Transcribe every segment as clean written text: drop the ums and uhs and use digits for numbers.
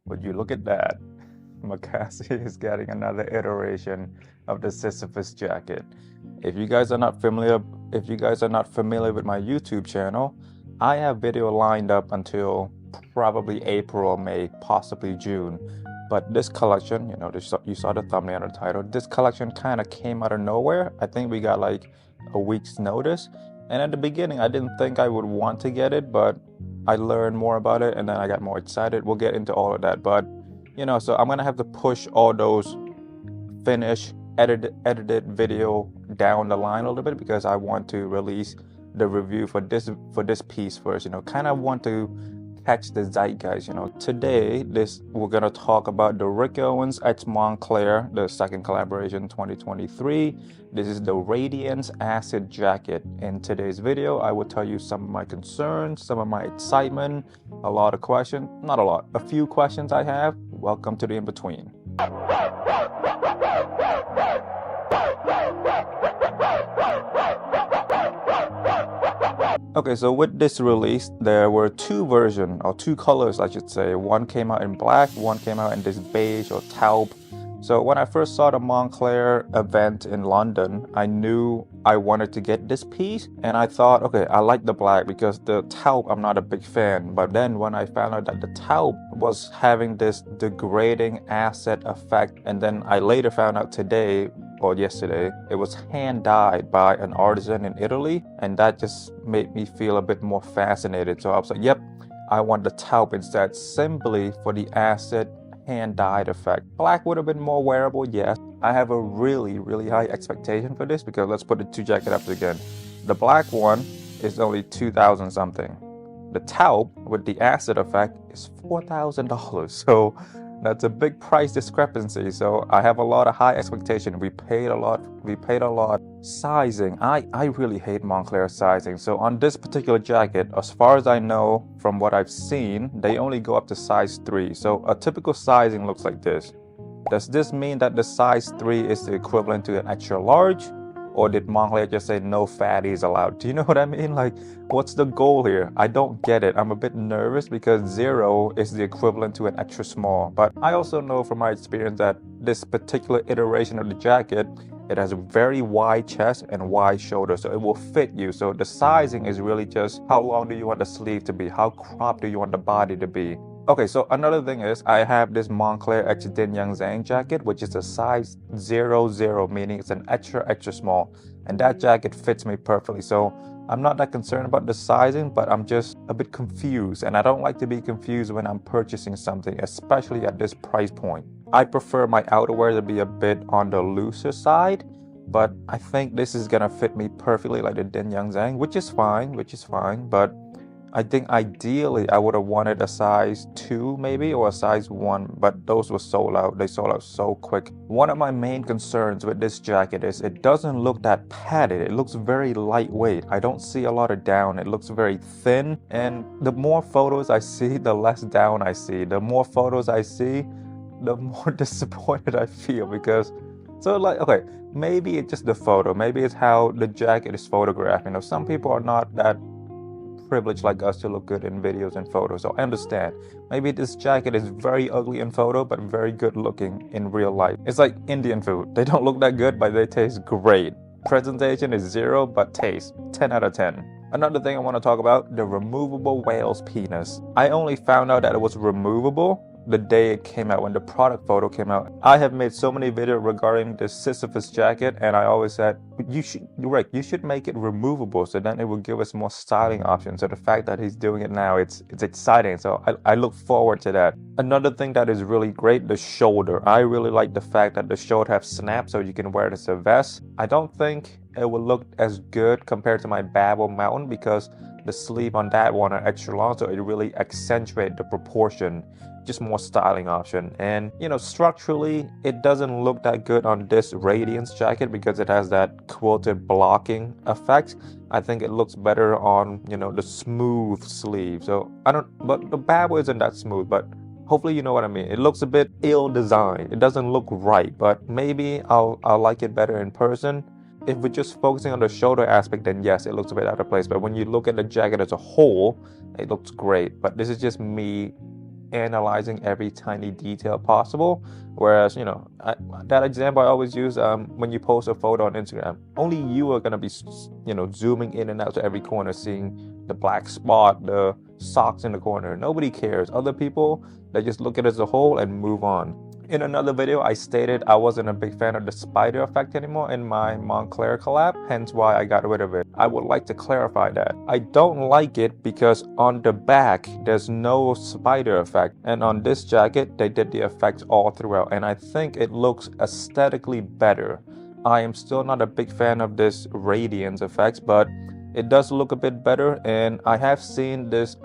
Would you look at that? MAKASY is getting another iteration of the Sisyphus jacket. If you guys are not familiar with my YouTube channel, I have video lined up until probably April or May, possibly June. But this collection, you saw the thumbnail and the title. This collection kind of came out of nowhere. I think we got like a week's notice. And at the beginning, I didn't think I would want to get it, but I learned more about it and then I got more excited. We'll get into all of that. But, so I'm going to have to push all those finished, edited video down the line a little bit because I want to release the review for this piece first. Kind of want to catch the zeitgeist. Today we're gonna talk about the Rick Owens x Moncler, the second collaboration 2023. This is the Radiance acid jacket. In today's video, I will tell you some of my concerns, some of my excitement, a lot of questions, not a lot, a few questions I have. Welcome to the In-Between. Okay, so with this release, there were two versions, or two colors, I should say. One came out in black, one came out in this beige or taupe. So when I first saw the Moncler event in London, I knew I wanted to get this piece. And I thought, okay, I like the black because the taupe, I'm not a big fan. But then when I found out that the taupe was having this degrading acid effect, and then I later found out today, or yesterday, it was hand dyed by an artisan in Italy, and that just made me feel a bit more fascinated. So I was like, yep, I want the taupe instead, simply for the acid hand dyed effect. Black would have been more wearable, yes. I have a really, really high expectation for this because let's put the two jacket up again. The black one is only $2,000 something. The taupe with the acid effect is $4,000. So that's a big price discrepancy. So I have a lot of high expectation. We paid a lot. Sizing. I really hate Moncler sizing. So on this particular jacket, as far as I know from what I've seen, they only go up to size 3. So a typical sizing looks like this. Does this mean that the size 3 is the equivalent to an extra large? Or did Moncler just say no fatties allowed? Do you know what I mean? Like, what's the goal here? I don't get it. I'm a bit nervous because 0 is the equivalent to an extra small. But I also know from my experience that this particular iteration of the jacket, it has a very wide chest and wide shoulder, so it will fit you. So the sizing is really just how long do you want the sleeve to be? How cropped do you want the body to be? Okay, so another thing is I have this Moncler X Din Yang Zhang jacket, which is a size 00, meaning it's an extra small. And that jacket fits me perfectly. So I'm not that concerned about the sizing, but I'm just a bit confused. And I don't like to be confused when I'm purchasing something, especially at this price point. I prefer my outerwear to be a bit on the looser side, but I think this is gonna fit me perfectly like the Din Yang Zhang, which is fine, but I think ideally I would have wanted a size 2 maybe, or a size 1, but those were sold out. They sold out so quick. One of my main concerns with this jacket is it doesn't look that padded. It looks very lightweight. I don't see a lot of down. It looks very thin, and the more photos I see, the less down I see. The more photos I see, the more disappointed I feel because, so like, okay, maybe it's just the photo. Maybe it's how the jacket is photographed. Some people are not that privileged like us to look good in videos and photos, so I understand. Maybe this jacket is very ugly in photo but very good looking in real life. It's like Indian food. They don't look that good but they taste great. Presentation is 0 but taste 10 out of 10. Another thing I want to talk about, the removable whale's penis. I only found out that it was removable the day it came out, when the product photo came out. I have made so many videos regarding the Sisyphus jacket, and I always said, you should make it removable, so then it will give us more styling options. So the fact that he's doing it now, it's exciting. So I look forward to that. Another thing that is really great, the shoulder. I really like the fact that the shoulder have snaps so you can wear it as a vest. I don't think it will look as good compared to my Babel Mountain because the sleeve on that one are extra long, so it really accentuates the proportion. Just more styling option. And structurally it doesn't look that good on this Radiance jacket because it has that quilted blocking effect. I think it looks better on the smooth sleeve. So but the Babel isn't that smooth, but hopefully you know what I mean. It looks a bit ill designed. It doesn't look right, but maybe I'll like it better in person. If we're just focusing on the shoulder aspect, then yes, it looks a bit out of place. But when you look at the jacket as a whole, it looks great. But this is just me analyzing every tiny detail possible. Whereas, you know, that example I always use when you post a photo on Instagram, only you are gonna be, you know, zooming in and out to every corner, seeing the black spot, the socks in the corner. Nobody cares. Other people, they just look at it as a whole and move on. In another video, I stated I wasn't a big fan of the spider effect anymore in my Moncler collab, hence why I got rid of it. I would like to clarify that. I don't like it because on the back, there's no spider effect. And on this jacket, they did the effect all throughout. And I think it looks aesthetically better. I am still not a big fan of this Radiance effects, but it does look a bit better. And I have seen this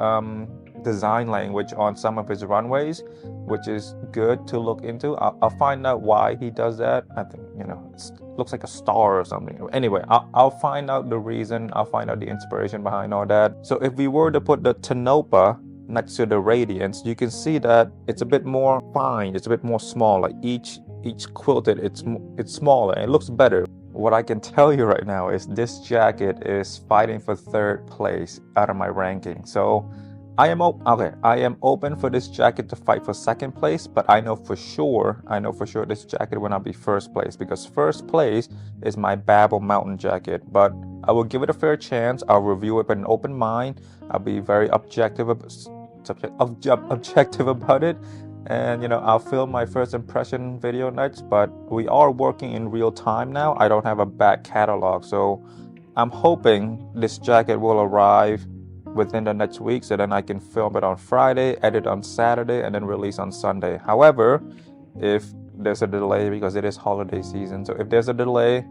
design language on some of his runways, which is good to look into. I'll find out why he does that. I think, you know, it looks like a star or something. Anyway, I'll find out the reason. I'll find out the inspiration behind all that. So if we were to put the Tanopa next to the Radiance, you can see that it's a bit more fine. It's a bit more small. Like each quilted, it's smaller and it looks better. What I can tell you right now is this jacket is fighting for 3rd place out of my ranking. So I am open for this jacket to fight for 2nd place, but I know for sure this jacket will not be 1st place, because 1st place is my Babel Mountain jacket. But I will give it a fair chance. I'll review it with an open mind. I'll be very objective about it. And, you know, I'll film my first impression video next, but we are working in real time now. I don't have a back catalog, so I'm hoping this jacket will arrive within the next week, so then I can film it on Friday, edit on Saturday, and then release on Sunday. However, if there's a delay, because it is holiday season, so if there's a delay,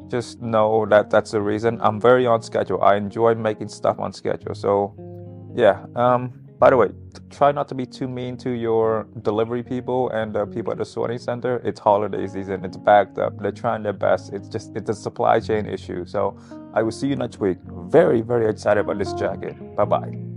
just know that that's the reason. I'm very on schedule. I enjoy making stuff on schedule. So yeah, by the way, try not to be too mean to your delivery people and the people at the sorting center. It's holiday season. It's backed up. They're trying their best. It's a supply chain issue. So I will see you next week. Very, very excited about this jacket. Bye-bye.